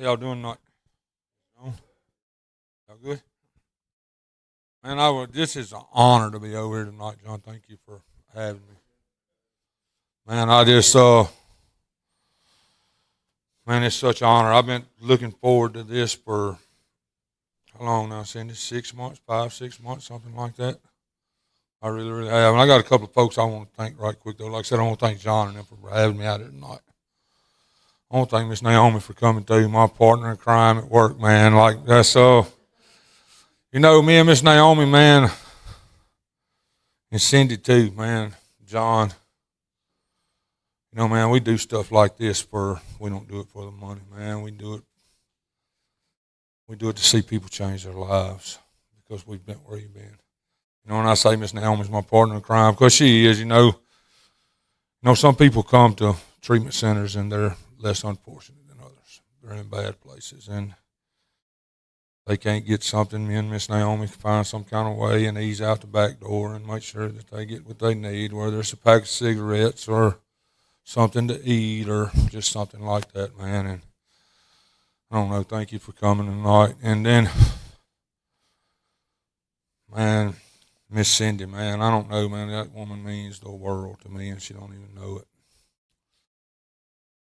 How y'all doing tonight? No? Y'all good? Man, this is an honor to be over here tonight, John. Thank you for having me. Man, man, it's such an honor. I've been looking forward to this for how long now, Cindy? 6 months, 5, 6 months, something like that. I really, really have. And I got a couple of folks I want to thank right quick, though. Like I said, I want to thank John and them for having me out here tonight. I want to thank Miss Naomi for coming through, my partner in crime at work, man. Like, that's, me and Miss Naomi, man, and Cindy too, man, John. Man, we do stuff like this we don't do it for the money, man. We do it to see people change their lives because we've been where you've been. When I say Miss Naomi's my partner in crime, because she is, some people come to treatment centers and they're less unfortunate than others. They're in bad places and they can't get something. Me and Miss Naomi can find some kind of way and ease out the back door and make sure that they get what they need, whether it's a pack of cigarettes or something to eat or just something like that, man. And I don't know, thank you for coming tonight. And then, man, Miss Cindy, man, I don't know, man, that woman means the world to me and she don't even know it.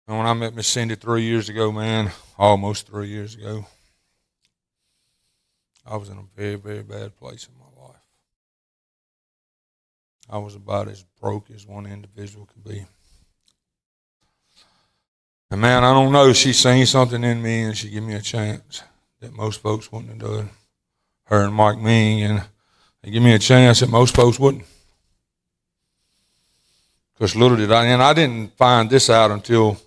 And when I met Miss Cindy 3 years ago, man, almost 3 years ago, I was in a very, very bad place in my life. I was about as broke as one individual could be. And man, I don't know, she seen something in me and she gave me a chance that most folks wouldn't have done. Her and Mike Ming, and they give me a chance that most folks wouldn't. Because little did I, and I didn't find this out until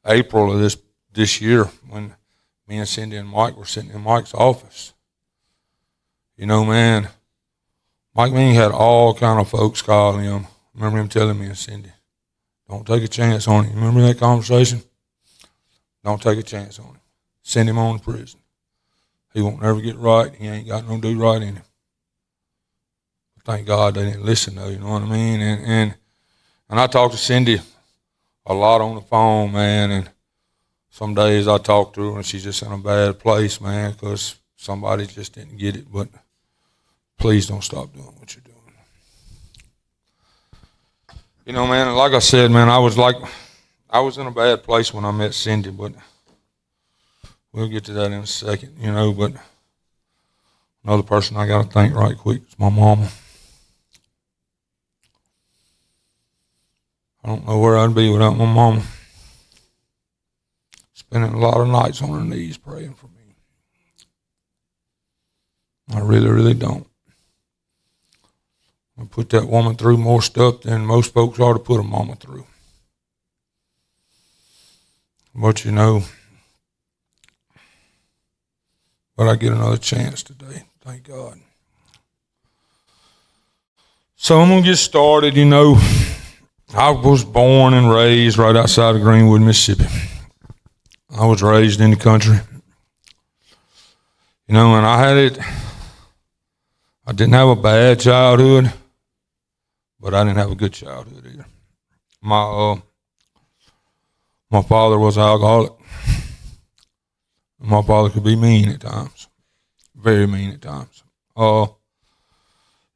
April of this year when me and Cindy and Mike were sitting in Mike's office. Man, Mike Ming had all kind of folks call him. I remember him telling me and Cindy, don't take a chance on him. Remember that conversation? Don't take a chance on him. Send him on to prison. He won't never get right. He ain't got no do right in him. Thank God they didn't listen though, you know what I mean? And I talked to Cindy a lot on the phone, man, and some days I talk to her and she's just in a bad place, man, because somebody just didn't get it. But please don't stop doing what you're doing. Man, like I said, man, I was in a bad place when I met Cindy, but we'll get to that in a second, but another person I got to thank right quick is my mama. I don't know where I'd be without my mama. Spending a lot of nights on her knees praying for me. I really, really don't. I put that woman through more stuff than most folks ought to put a mama through. But but I get another chance today, thank God. So I'm going to get started, I was born and raised right outside of Greenwood, Mississippi. I was raised in the country. And I didn't have a bad childhood, but I didn't have a good childhood either. My father was an alcoholic. My father could be mean at times, very mean at times.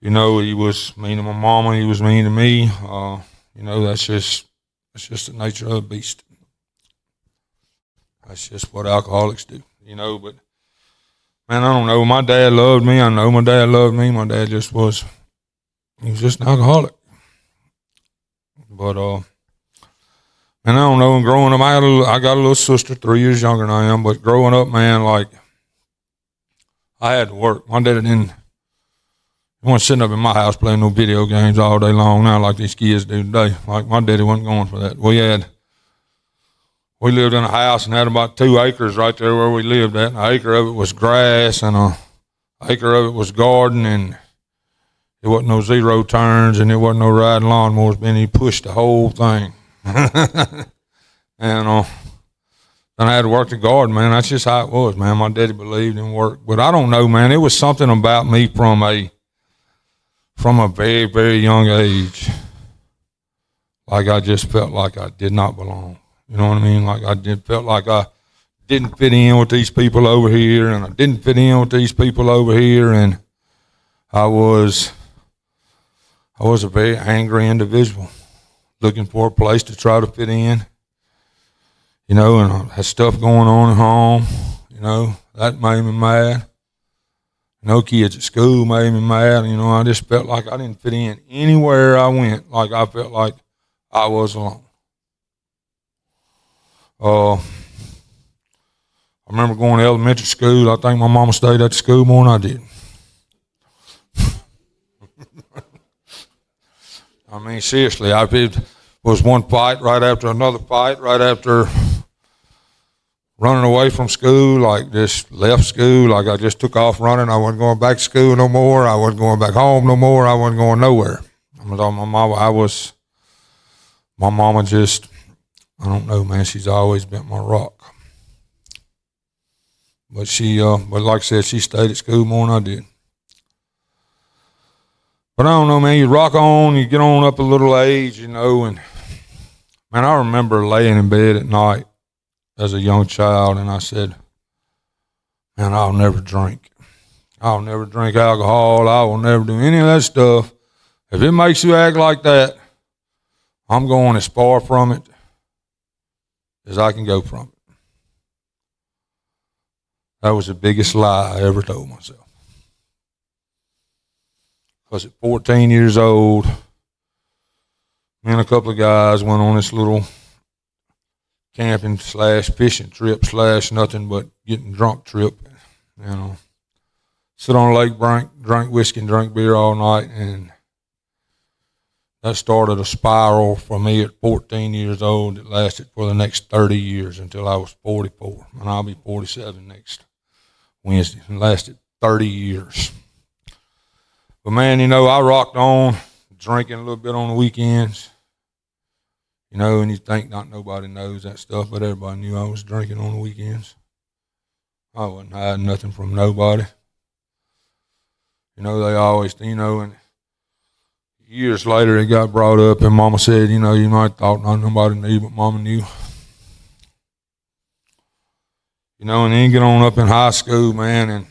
He was mean to my mama. He was mean to me. That's just the nature of the beast. That's just what alcoholics do, but man, I don't know. My dad loved me. I know my dad loved me. My dad he was just an alcoholic. But, man, I don't know. Growing up, I got a little sister 3 years younger than I am, but growing up, man, like, I had to work. My dad didn't. He wasn't sitting up in my house playing no video games all day long now like these kids do today. Like, my daddy wasn't going for that. We lived in a house and had about 2 acres right there where we lived at. An acre of it was grass and an acre of it was garden, and it wasn't no zero turns and it wasn't no riding lawnmowers, but he pushed the whole thing. And then I had to work the garden, man. That's just how it was, man. My daddy believed in work. But I don't know, man. It was something about me from a very, very young age. Like I just felt like I did not belong. You know what I mean? Like felt like I didn't fit in with these people over here, and I didn't fit in with these people over here, and I was a very angry individual, looking for a place to try to fit in, and I had stuff going on at home, that made me mad. Kids at school made me mad. I just felt like I didn't fit in anywhere I went. Like I felt like I was alone. I remember going to elementary school. I think my mama stayed at the school more than I did. I mean, seriously, it was one fight right after another fight, right after running away from school, like just left school, like I just took off running. I wasn't going back to school no more. I wasn't going back home no more. I wasn't going nowhere. My mama just, I don't know, man, she's always been my rock. But but like I said, she stayed at school more than I did. But I don't know, man, you rock on, you get on up a little age, and man, I remember laying in bed at night as a young child, and I said, man, I'll never drink. I'll never drink alcohol. I will never do any of that stuff. If it makes you act like that, I'm going as far from it as I can go from it. That was the biggest lie I ever told myself. Because at 14 years old, me and a couple of guys went on this little camping / fishing trip / nothing but getting drunk trip. Sit on a lake bank, drink whiskey and drink beer all night, and that started a spiral for me at 14 years old that lasted for the next 30 years until I was 44, and I'll be 47 next Wednesday. It lasted 30 years. But man, I rocked on, drinking a little bit on the weekends. And you think not nobody knows that stuff, but everybody knew I was drinking on the weekends. I wasn't hiding nothing from nobody. They always, and years later it got brought up, and Mama said, you might have thought not nobody knew, but Mama knew. And then get on up in high school, man, and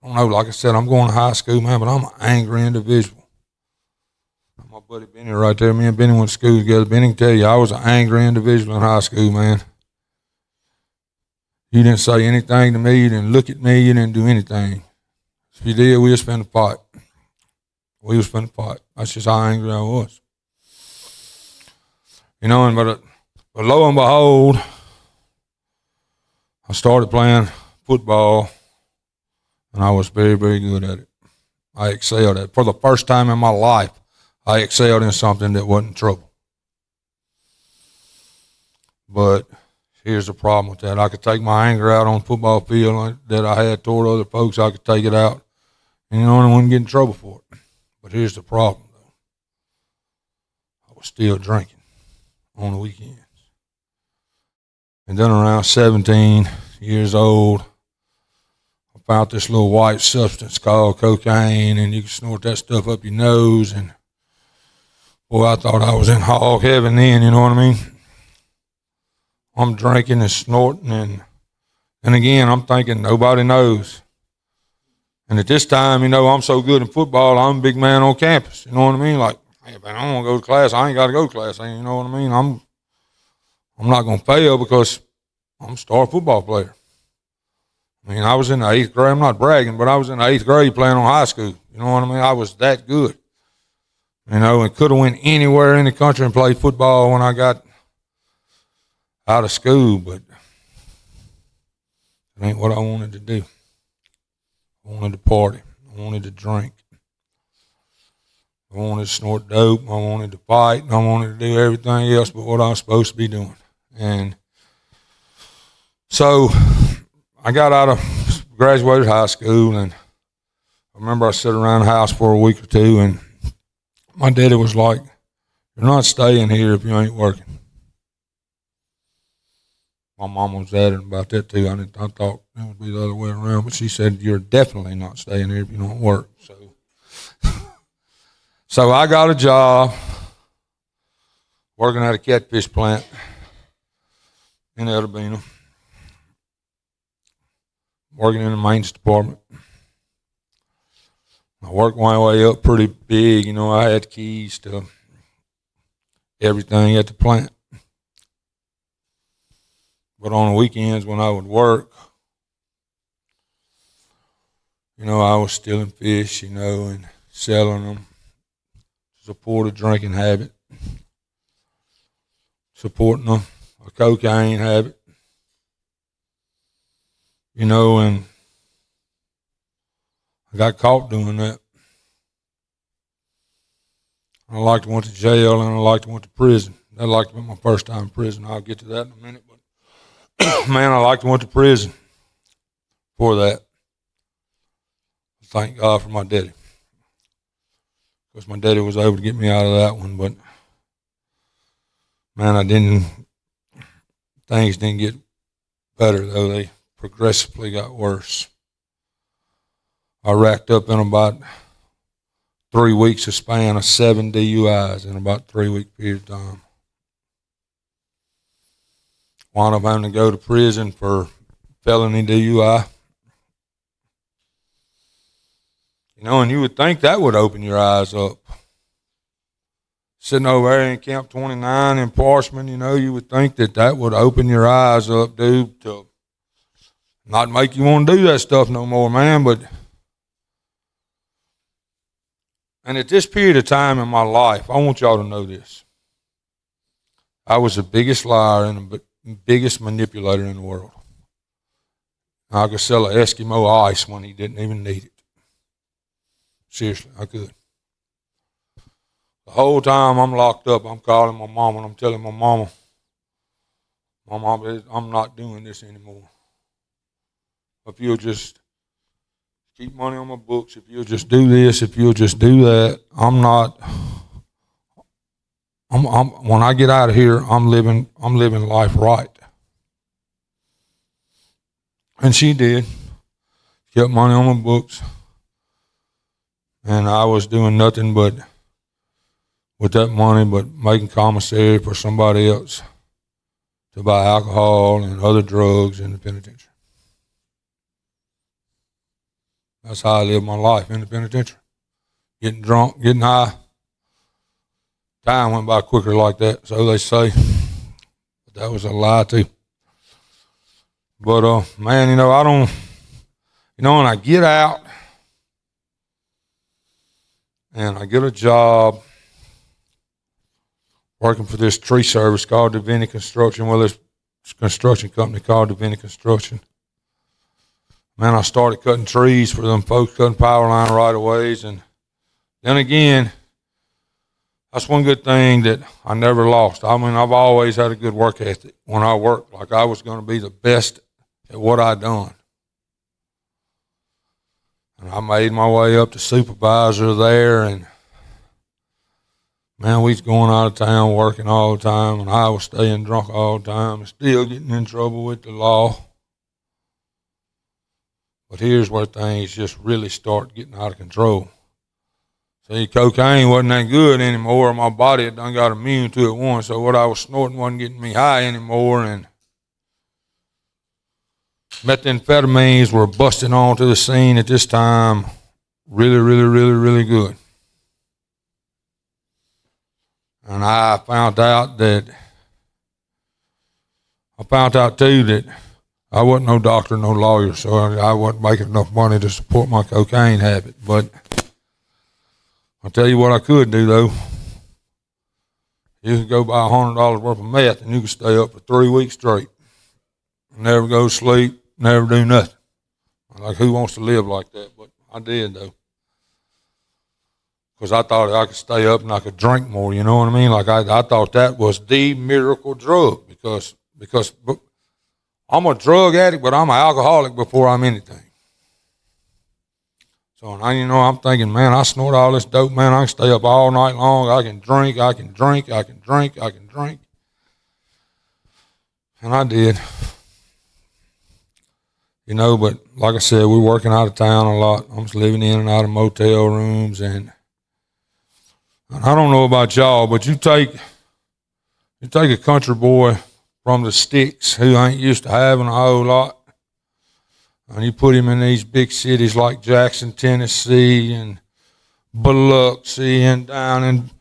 I don't know, like I said, I'm going to high school, man, but I'm an angry individual. My buddy Benny right there, me and Benny went to school together. Benny can tell you, I was an angry individual in high school, man. You didn't say anything to me, you didn't look at me, you didn't do anything. If you did, we was finna fight. That's just how angry I was. But lo and behold, I started playing football, and I was very, very good at it. I excelled at it. For the first time in my life, I excelled in something that wasn't trouble. But here's the problem with that. I could take my anger out on the football field that I had toward other folks. I could take it out, and I wouldn't get in trouble for it. But here's the problem, though. I was still drinking on the weekends. And then around 17 years old, I found this little white substance called cocaine, and you can snort that stuff up your nose, and boy, I thought I was in hog heaven then, you know what I mean? I'm drinking and snorting, and again, I'm thinking nobody knows. And at this time, I'm so good in football, I'm a big man on campus, you know what I mean? Like, hey, man, I don't want to go to class. I ain't got to go to class, you know what I mean? I'm not going to fail because I'm a star football player. I mean, I was in the 8th grade. I'm not bragging, but I was in the 8th grade playing on high school. You know what I mean? I was that good. And could have went anywhere in the country and played football when I got out of school, but it ain't what I wanted to do. I wanted to party. I wanted to drink. I wanted to snort dope. I wanted to fight. And I wanted to do everything else but what I was supposed to be doing. And so I graduated high school, and I remember I sat around the house for a week or two, and my daddy was like, "You're not staying here if you ain't working." My mom was adamant about that too. I thought it would be the other way around, but she said, "You're definitely not staying here if you don't work." So I got a job working at a catfish plant in Eldabina. working in the maintenance department. I worked my way up pretty big. You know, I had keys to everything at the plant. But on the weekends when I would work, you know, I was stealing fish, you know, and selling them to support a drinking habit, supporting a cocaine habit, you know, and I got caught doing that. I liked to went to jail and I liked to went to prison. That liked to be my first time in prison. I'll get to that in a minute. But man, I liked to went to prison for that. Thank God for my daddy, because my daddy was able to get me out of that one. But man, things didn't get better though. They progressively got worse. I racked up in about 3 weeks a span of 7 DUIs in about 3 week period of time. Wound up having to go to prison for felony DUI. You know, and you would think that would open your eyes up. Sitting over there in Camp 29 in Parchman, you know, you would think that would open your eyes up, dude, to not make you want to do that stuff no more, man. And at this period of time in my life, I want y'all to know this. I was the biggest liar and the biggest manipulator in the world. I could sell an Eskimo ice when he didn't even need it. Seriously, I could. The whole time I'm locked up, I'm calling my mama and I'm telling my mama, I'm not doing this anymore. If you'll just keep money on my books, if you'll just do this, if you'll just do that, when I get out of here, I'm living life right. And she did. Kept money on my books. And I was doing nothing but with that money but making commissary for somebody else to buy alcohol and other drugs in the penitentiary. That's how I lived my life in the penitentiary. Getting drunk, getting high. Time went by quicker like that, so they say. But that was a lie too. But man, you know, when I get out and I get a job working for this tree service called Divinity Construction. Well, this construction company called Divinity Construction. Man, I started cutting trees for them folks, cutting power line right-of-ways. And then again, that's one good thing that I never lost. I mean, I've always had a good work ethic when I worked. Like I was going to be the best at what I done. And I made my way up to supervisor there, and man, we was going out of town working all the time, and I was staying drunk all the time and still getting in trouble with the law. But here's where things just really start getting out of control. See, cocaine wasn't that good anymore. My body had done got immune to it once, so what I was snorting wasn't getting me high anymore, and methamphetamines were busting onto the scene at this time really, really, really, really good. And I found out too that I wasn't no doctor, no lawyer, so I wasn't making enough money to support my cocaine habit. But I'll tell you what I could do, though. You could go buy $100 worth of meth and you could stay up for 3 weeks straight. Never go to sleep. Never do nothing. Like, who wants to live like that? But I did, though. Because I thought I could stay up and I could drink more, you know what I mean? Like, I thought that was the miracle drug because I'm a drug addict, but I'm an alcoholic before I'm anything. So now, you know, I'm thinking, man, I snort all this dope, man. I can stay up all night long. I can drink. And I did. You know, but like I said, we're working out of town a lot. I'm just living in and out of motel rooms. And I don't know about y'all, but you take a country boy from the sticks who ain't used to having a whole lot. And you put him in these big cities like Jackson, Tennessee, and Biloxi, and down in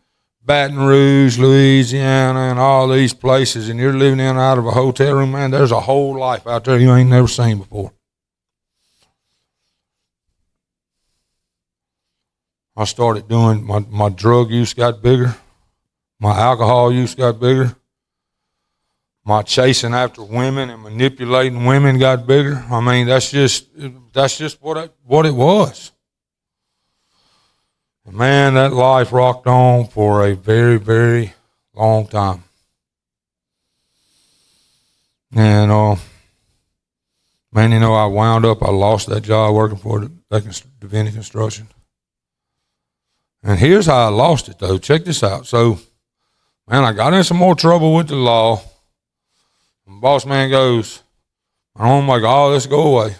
Baton Rouge, Louisiana, and all these places, and you're living in out of a hotel room, man, there's a whole life out there you ain't never seen before. I started doing, my drug use got bigger. My alcohol use got bigger. My chasing after women and manipulating women got bigger. I mean, that's just what it was. And man, that life rocked on for a very, very long time. And, man, I wound up, I lost that job working for Divinity Construction. And here's how I lost it, though. Check this out. So, man, I got in some more trouble with the law. And boss man goes, I'm like, let's go away.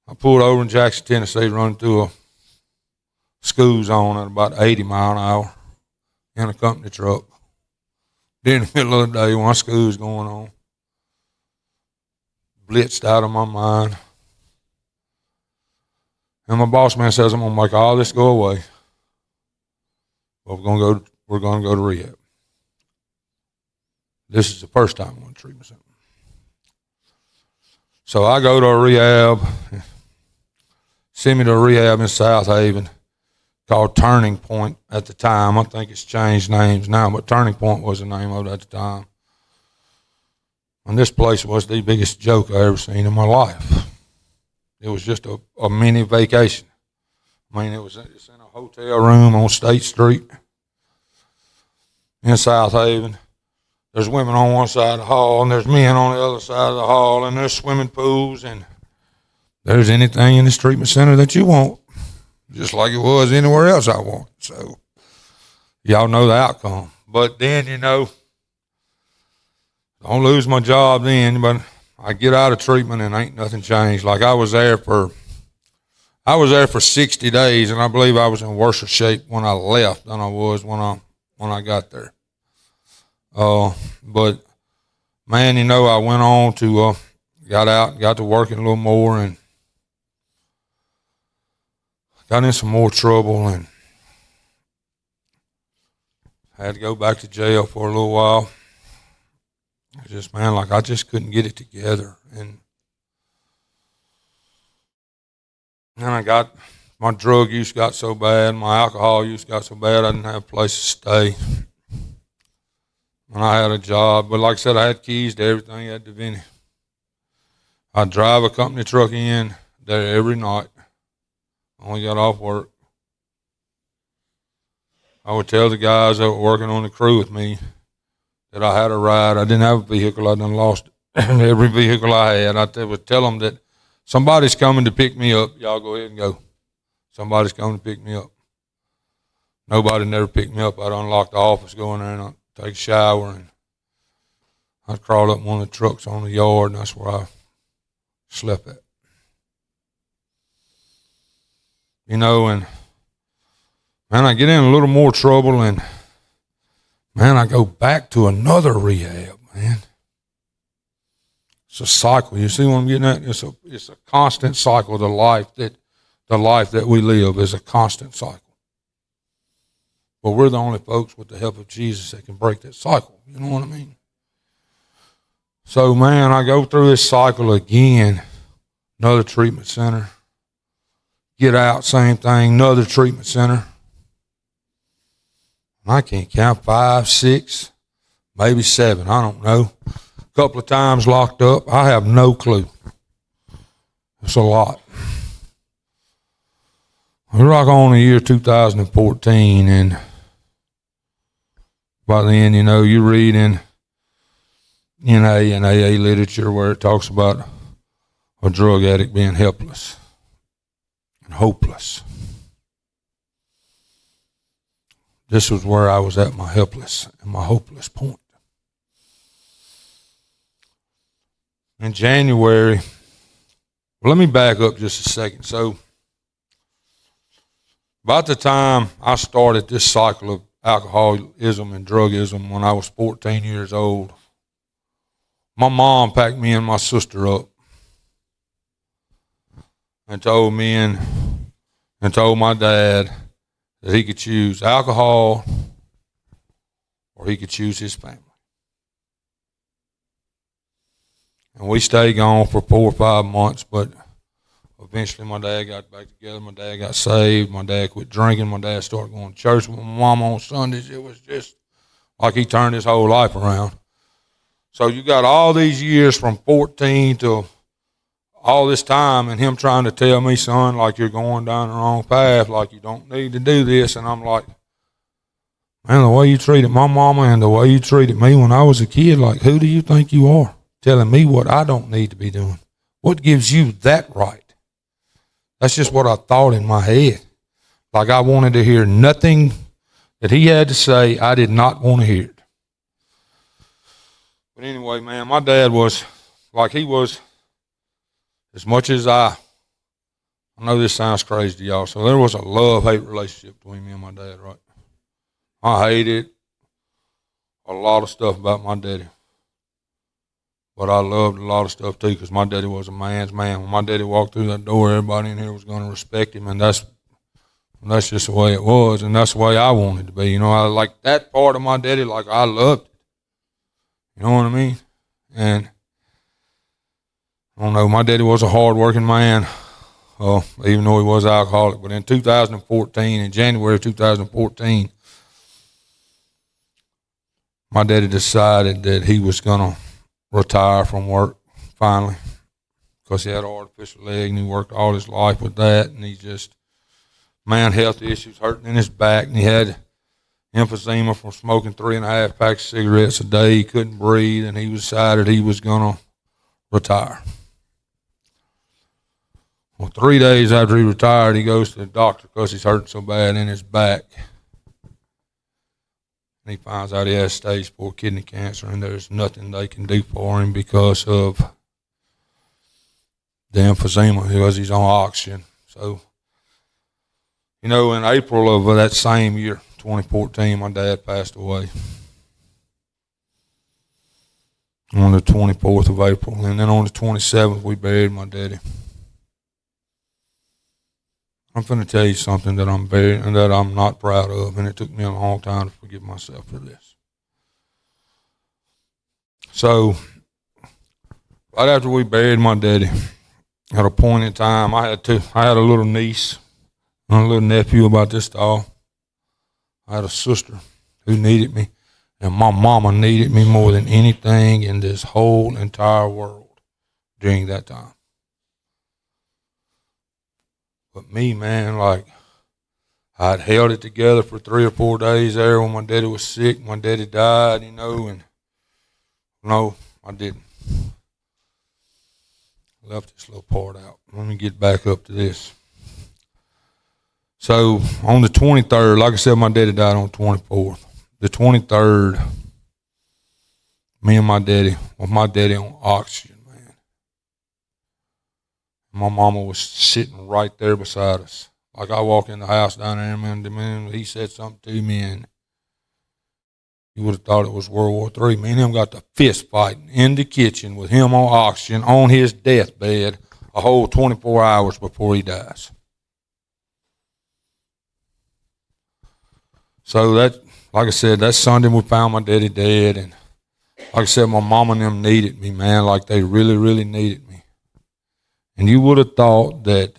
I pulled over in Jackson, Tennessee, running through a school zone at about 80 miles an hour in a company truck. In the middle of the day when school was going on. Blitzed out of my mind. And my boss man says, I'm going to make all this go away. But we're going to go to rehab. This is the first time I went to treatment center. So I go to a rehab, send me to a rehab in South Haven called Turning Point at the time. I think it's changed names now, but Turning Point was the name of it at the time. And this place was the biggest joke I ever seen in my life. It was just a mini vacation. I mean, it's in a hotel room on State Street in South Haven. There's women on one side of the hall, and there's men on the other side of the hall, and there's swimming pools, and there's anything in this treatment center that you want, just like it was anywhere else I want. So y'all know the outcome. But then, don't lose my job then, but I get out of treatment and ain't nothing changed. Like I was there for 60 days, and I believe I was in worse shape when I left than I was when I got there. But man, I went on to got out and got to working a little more and got in some more trouble and had to go back to jail for a little while. Just, man, like I just couldn't get it together. And then my drug use got so bad, my alcohol use got so bad, I didn't have a place to stay. And I had a job, but like I said, I had keys to everything at Divinity. I'd drive a company truck in there every night. Only got off work. I would tell the guys that were working on the crew with me that I had a ride. I didn't have a vehicle. I done lost every vehicle I had. I would tell them that somebody's coming to pick me up. Y'all go ahead and go. Somebody's coming to pick me up. Nobody never picked me up. I'd unlock the office, go in there, and I'd take a shower, and I'd crawl up one of the trucks on the yard, and that's where I slept at. And man, I get in a little more trouble, and man, I go back to another rehab, man. It's a cycle. You see what I'm getting at? It's a constant cycle. The life that we live is a constant cycle. But we're the only folks with the help of Jesus that can break that cycle. You know what I mean? So, man, I go through this cycle again. Another treatment center. Get out, same thing. Another treatment center. I can't count 5, 6, maybe 7. I don't know. A couple of times locked up. I have no clue. It's a lot. We rock on the year 2014, and by then, you read in NA and AA literature where it talks about a drug addict being helpless and hopeless. This was where I was at my helpless and my hopeless point. In January, let me back up just a second. So, about the time I started this cycle of alcoholism and drugism when I was 14 years old, my mom packed me and my sister up and told me and told my dad that he could choose alcohol or he could choose his family. And we stayed gone for 4 or 5 months, but eventually my dad got back together. My dad got saved. My dad quit drinking. My dad started going to church with my mom on Sundays. It was just like he turned his whole life around. So you got all these years from 14 to all this time and him trying to tell me, son, like you're going down the wrong path, like you don't need to do this. And I'm like, man, the way you treated my mama and the way you treated me when I was a kid, like who do you think you are telling me what I don't need to be doing? What gives you that right? That's just what I thought in my head. Like I wanted to hear nothing that he had to say. I did not want to hear it. But anyway, man, my dad was like he was as much as I know this sounds crazy to y'all. So there was a love-hate relationship between me and my dad, right? I hated a lot of stuff about my daddy. But I loved a lot of stuff too because my daddy was a man's man. When my daddy walked through that door, everybody in here was going to respect him, and that's just the way it was, and that's the way I wanted to be. You know, I like that part of my daddy, like I loved it. You know what I mean? And I don't know, my daddy was a hard-working man, even though he was an alcoholic. But in 2014, in January of 2014, my daddy decided that he was going to retire from work finally because he had an artificial leg and he worked all his life with that, and he just, man, health issues, hurting in his back, and he had emphysema from smoking 3.5 packs of cigarettes a day. He couldn't breathe, and he decided he was going to retire. Well, 3 days after he retired, he goes to the doctor because he's hurting so bad in his back. And he finds out he has stage 4 kidney cancer, and there's nothing they can do for him because of the emphysema, because he's on oxygen. So, you know, in April of that same year, 2014, my dad passed away on the 24th of April. And then on the 27th, we buried my daddy. I'm going to tell you something that I'm not proud of, and it took me a long time to forgive myself for this. So, right after we buried my daddy, at a point in time, I had a little niece and a little nephew about this tall. I had a sister who needed me, and my mama needed me more than anything in this whole entire world during that time. But me, man, like, I'd held it together for 3 or 4 days there when my daddy was sick. My daddy died, you know, and no, I didn't. I left this little part out. Let me get back up to this. So on the 23rd, like I said, my daddy died on the 24th. The 23rd, me and my daddy, with my daddy on oxygen, man. My mama was sitting right there beside us. Like I walked in the house down there, man, he said something to me, and you would have thought it was World War III. Me and him got the fist fighting in the kitchen with him on oxygen on his deathbed a whole 24 hours before he dies. So that, like I said, that Sunday we found my daddy dead, and like I said, my mom and them needed me, man, like they really, really needed me. And you would have thought that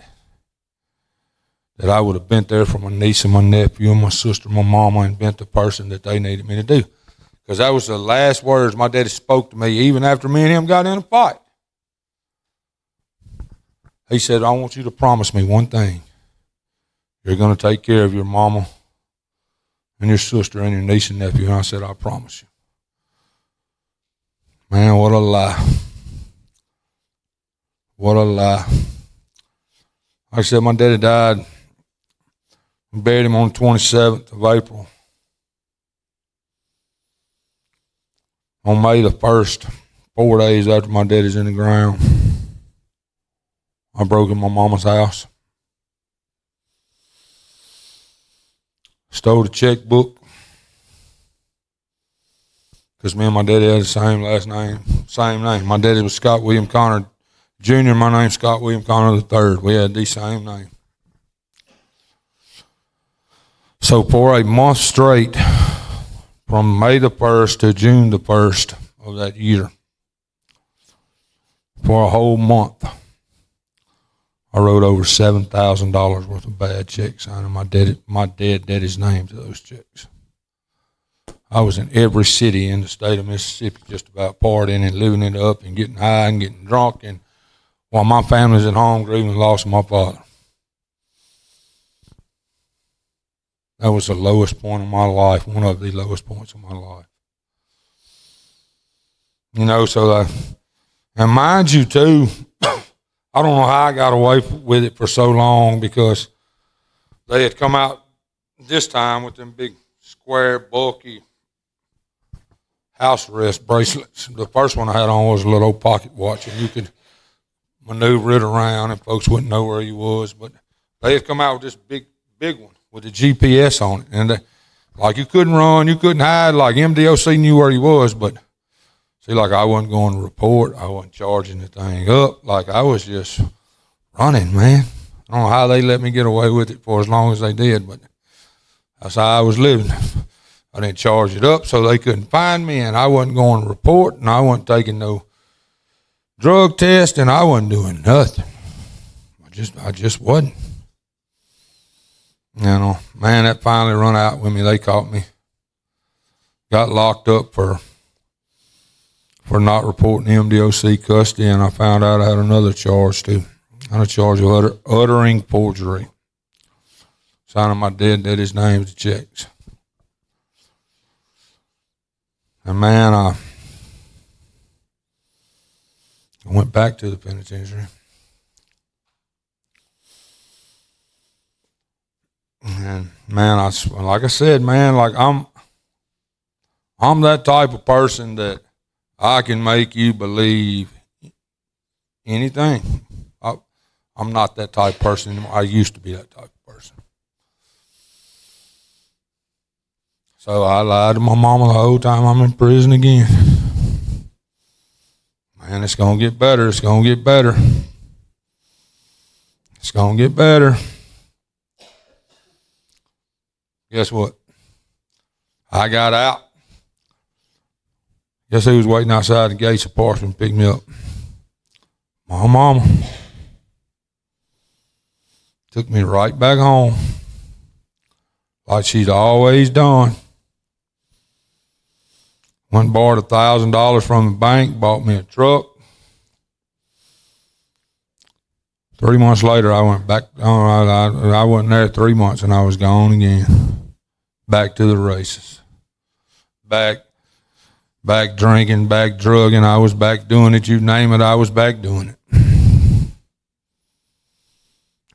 I would have been there for my niece and my nephew and my sister, my mama, and been the person that they needed me to do. Because that was the last words my daddy spoke to me, even after me and him got in a fight. He said, I want you to promise me one thing. You're going to take care of your mama and your sister and your niece and nephew. And I said, I promise you. Man, what a lie. What a lie. Like I said, my daddy died. We buried him on the 27th of April. On May the 1st, 4 days after my daddy's in the ground, I broke in my mama's house. Stole the checkbook. Because me and my daddy had the same last name, same name. My daddy was Scott William Connor Junior, my name's Scott William Connor III. We had the same name. So for a month straight, from May the 1st to June the 1st of that year, for a whole month, I wrote over $7,000 worth of bad checks, signing my dead daddy's name to those checks. I was in every city in the state of Mississippi just about partying and living it up and getting high and getting drunk, and while my family's at home grieving the loss of my father. That was the lowest point of my life, one of the lowest points of my life. You know, and mind you too, I don't know how I got away with it for so long, because they had come out this time with them big, square, bulky house arrest bracelets. The first one I had on was a little old pocket watch, and you could maneuver it around and folks wouldn't know where you was. But they had come out with this big one with the GPS on it. And like you couldn't run, you couldn't hide, like MDOC knew where you was. But see, like I wasn't going to report, I wasn't charging the thing up. Like I was just running, man. I don't know how they let me get away with it for as long as they did, but that's how I was living. I didn't charge it up so they couldn't find me, and I wasn't going to report, and I wasn't taking no drug test, and I wasn't doing nothing. I just wasn't. You know, man, that finally run out with me. They caught me. Got locked up for not reporting MDOC custody, and I found out I had another charge too. I had a charge of uttering forgery, signing my dead daddy's name to checks. And man, I went back to the penitentiary. And man, like I said, man, like I'm that type of person that I can make you believe anything. I'm not that type of person anymore. I used to be that type of person. So I lied to my mama the whole time I'm in prison again. Man, it's going to get better. It's going to get better. It's going to get better. Guess what? I got out. Guess who was waiting outside the gates of Parchman to pick me up? My mama. Took me right back home, like she's always done. Went and borrowed $1,000 from the bank, bought me a truck. 3 months later, I went back. I wasn't there 3 months, and I was gone again. Back to the races. Back drinking, back drugging. I was back doing it. You name it, I was back doing it.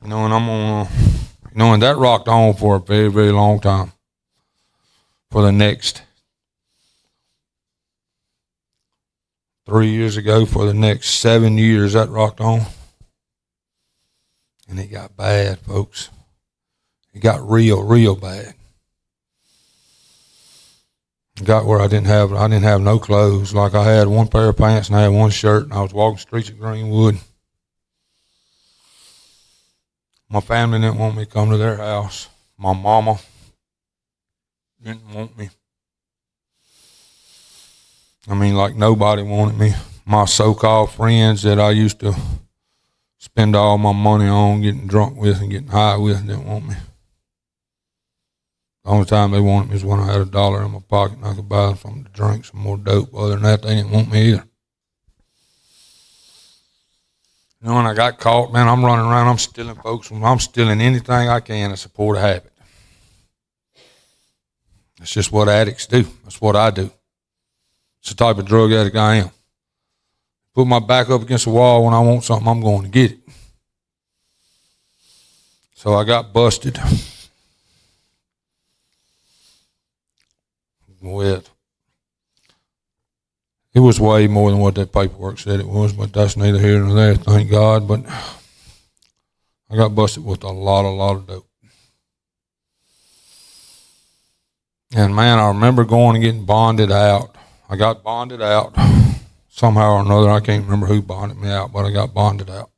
You know, and that rocked on for a very, very long time. For the next 3 years ago, for the next 7 years, that rocked on. And it got bad, folks. It got real, real bad. It got where I didn't have no clothes. Like I had one pair of pants and I had one shirt, and I was walking the streets of Greenwood. My family didn't want me to come to their house. My mama didn't want me. I mean, like nobody wanted me. My so-called friends that I used to spend all my money on getting drunk with and getting high with didn't want me. The only time they wanted me was when I had $1 in my pocket and I could buy them to drink some more dope. Other than that, they didn't want me either. You know, when I got caught, man, I'm running around, I'm stealing folks, I'm stealing anything I can to support a habit. That's just what addicts do. That's what I do. It's the type of drug addict I am. Put my back up against the wall when I want something, I'm going to get it. So I got busted with, it was way more than what that paperwork said it was, but that's neither here nor there, thank God. But I got busted with a lot of dope. And man, I remember going and getting bonded out. I got bonded out, somehow or another. I can't remember who bonded me out, but I got bonded out.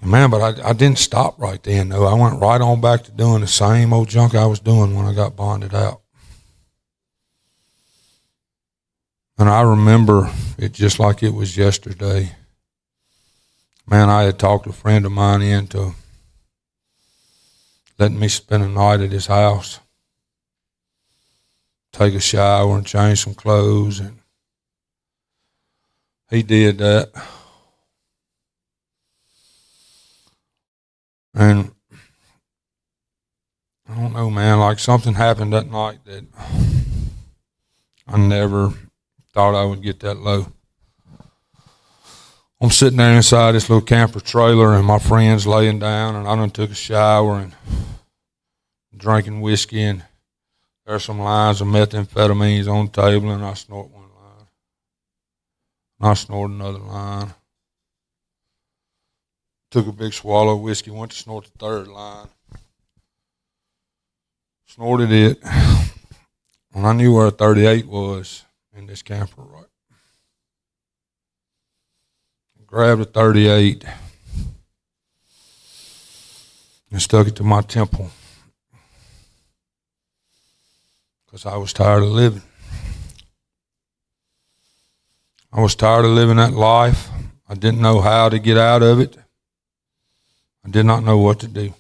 Man, but I didn't stop right then, though. I went right on back to doing the same old junk I was doing when I got bonded out. And I remember it just like it was yesterday. Man, I had talked a friend of mine into letting me spend a night at his house, take a shower and change some clothes, and he did that. And I don't know, man, like something happened that night that I never thought I would get that low. I'm sitting there inside this little camper trailer, and my friend's laying down, and I done took a shower and drinking whiskey, and there's some lines of methamphetamines on the table, and I snort one line. And I snort another line. Took a big swallow of whiskey, went to snort the third line. Snorted it, and I knew where a 38 was in this camper, right? Grabbed a 38 and stuck it to my temple because I was tired of living. I was tired of living that life. I didn't know how to get out of it. I did not know what to do.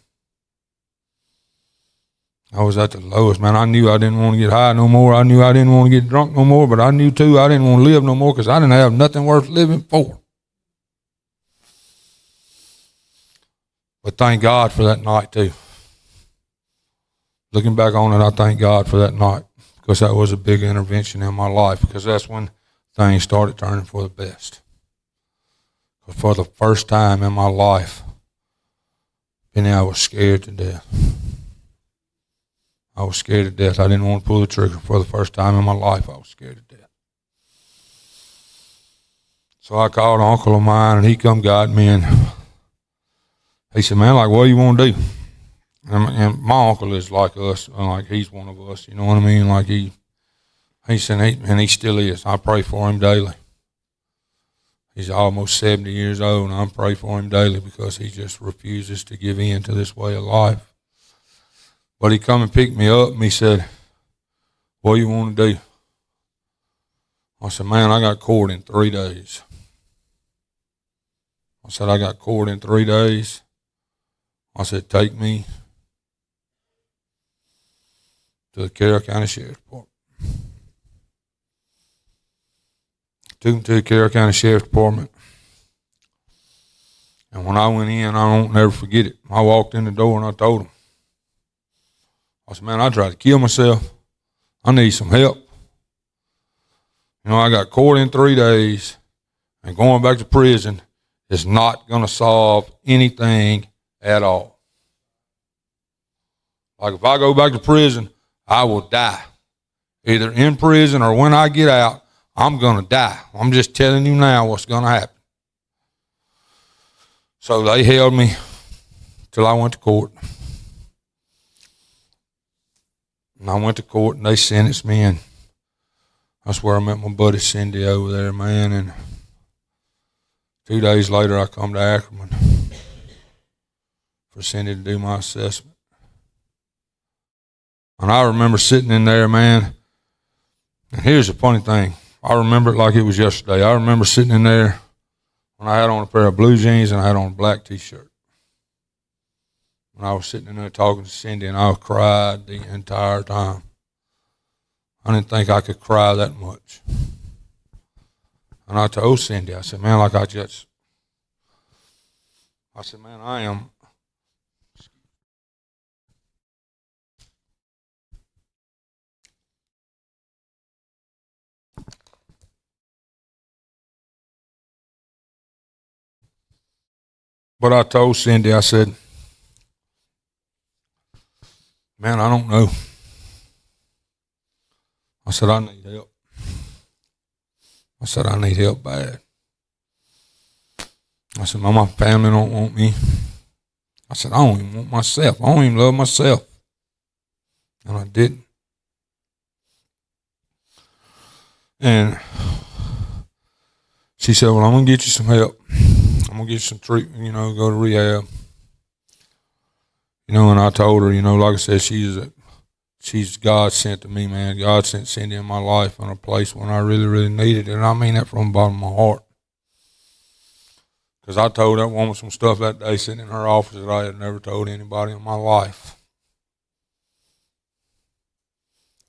I was at the lowest, man. I knew I didn't want to get high no more. I knew I didn't want to get drunk no more, but I knew, too, I didn't want to live no more because I didn't have nothing worth living for. But thank God for that night, too. Looking back on it, I thank God for that night because that was a big intervention in my life because that's when things started turning for the best. Because for the first time in my life, Penny, I was scared to death. I was scared to death. I didn't want to pull the trigger. For the first time in my life, I was scared to death. So I called an uncle of mine, and he come got me, and he said, man, like, what do you want to do? And my uncle is like us, like he's one of us, you know what I mean? Like he said, and he still is. I pray for him daily. He's almost 70 years old, and I pray for him daily because he just refuses to give in to this way of life. But he come and picked me up, and he said, what do you want to do? I said, man, I got court in 3 days. I said, I got court in 3 days. I said, take me to the Carroll County Sheriff's Department. Took him to the Carroll County Sheriff's Department. And when I went in, I won't never forget it. I walked in the door and I told him. I said, man, I tried to kill myself. I need some help. You know, I got court in 3 days, and going back to prison is not going to solve anything at all. Like if I go back to prison, I will die. Either in prison or when I get out, I'm going to die. I'm just telling you now what's going to happen. So they held me till I went to court. And I went to court and they sentenced me, and that's where I met my buddy Cindy over there, man. And 2 days later, I come to Ackerman for Cindy to do my assessment. And I remember sitting in there, man. And here's the funny thing. I remember it like it was yesterday. I remember sitting in there when I had on a pair of blue jeans and I had on a black T-shirt. And I was sitting in there talking to Cindy, and I cried the entire time. I didn't think I could cry that much. And I told Cindy, I said, man, like I said, man, I am. But I told Cindy, I said, man, I don't know. I said, I need help. I said, I need help bad. I said, my family don't want me. I said, I don't even want myself. I don't even love myself. And I didn't. And she said, well, I'm going to get you some help. I'm going to get you some treatment, go to rehab. And I told her, like I said, she's God sent to me, man. God sent Cindy in my life in a place when I really, really needed it. And I mean that from the bottom of my heart. Because I told that woman some stuff that day sitting in her office that I had never told anybody in my life.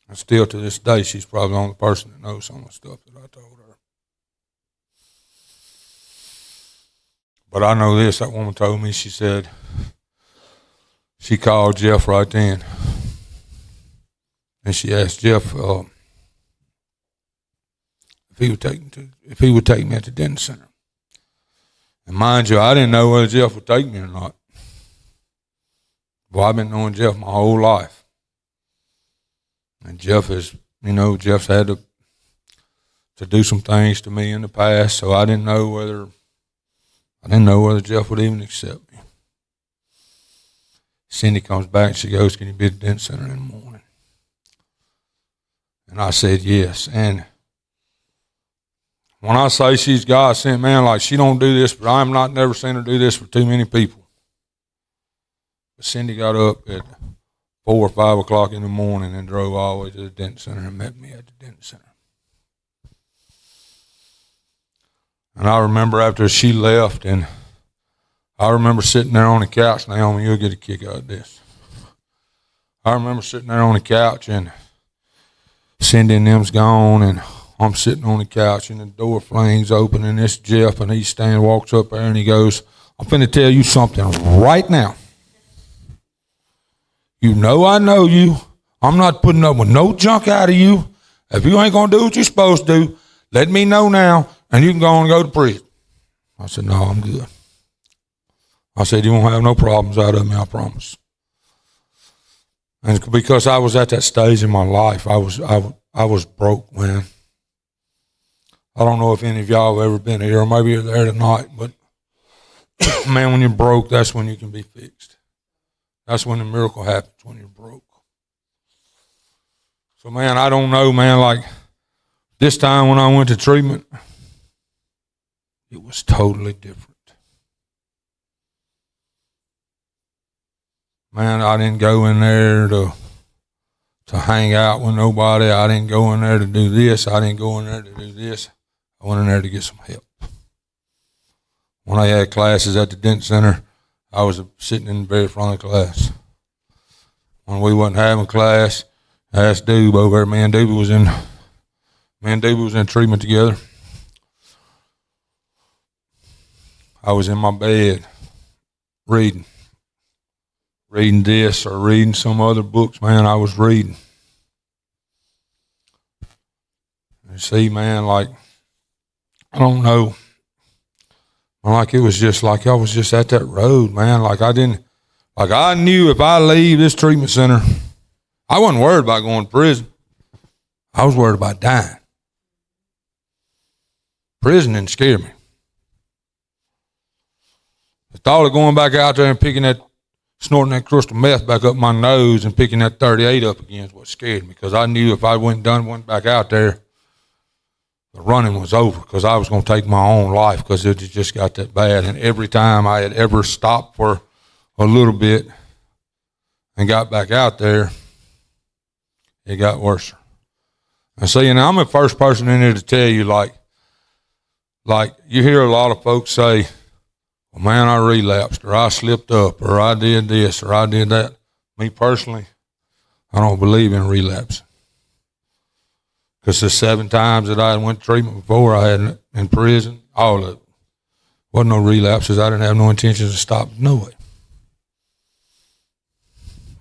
And still to this day, she's probably the only person that knows some of the stuff that I told her. But I know this, that woman told me, she said, she called Jeff right then. And she asked Jeff if he would take me at the Denton Center. And mind you, I didn't know whether Jeff would take me or not. Well, I've been knowing Jeff my whole life. And Jeff's had to do some things to me in the past, so I didn't know whether Jeff would even accept me. Cindy comes back and she goes, can you be at the Denton Center in the morning? And I said yes. And when I say she's God sent, man, like she don't do this, but I'm not never seen her do this for too many people. But Cindy got up at 4 or 5 o'clock in the morning and drove all the way to the Denton Center and met me at the Denton Center. And I remember after she left, and I remember sitting there on the couch. Naomi, you'll get a kick out of this. I remember sitting there on the couch, and Cindy and them's gone, and I'm sitting on the couch, and the door flings open, and it's Jeff, and walks up there, and he goes, I'm finna tell you something right now. You know I know you. I'm not putting up with no junk out of you. If you ain't going to do what you're supposed to do, let me know now, and you can go and go to prison. I said, no, I'm good. I said, you won't have no problems out of me, I promise. And because I was at that stage in my life, I was broke, man. I don't know if any of y'all have ever been here, or maybe you're there tonight, but man, when you're broke, that's when you can be fixed. That's when the miracle happens, when you're broke. So, man, I don't know, man, like this time when I went to treatment, it was totally different. Man, I didn't go in there to hang out with nobody. I didn't go in there to do this. I didn't go in there to do this. I went in there to get some help. When I had classes at the Denton Center, I was sitting in the very front of the class. When we wasn't having class, I asked Doob over there. Me and Doob was in treatment together. I was in my bed reading this or reading some other books, man. I was reading. You see, man, like, I don't know. Like it was just like I was just at that road, man. Like I knew if I leave this treatment center, I wasn't worried about going to prison. I was worried about dying. Prison didn't scare me. The thought of going back out there and snorting that crystal meth back up my nose and picking that 38 up again is what scared me, because I knew if I went back out there, the running was over, because I was going to take my own life, because it just got that bad. And every time I had ever stopped for a little bit and got back out there, it got worse. And see, and I'm the first person in here to tell you, like you hear a lot of folks say, well, man, I relapsed, or I slipped up, or I did this, or I did that. Me personally, I don't believe in relapse. Because the 7 times that I went to treatment before, I had in prison, all of it. Wasn't no relapses. I didn't have no intentions to stop. No way.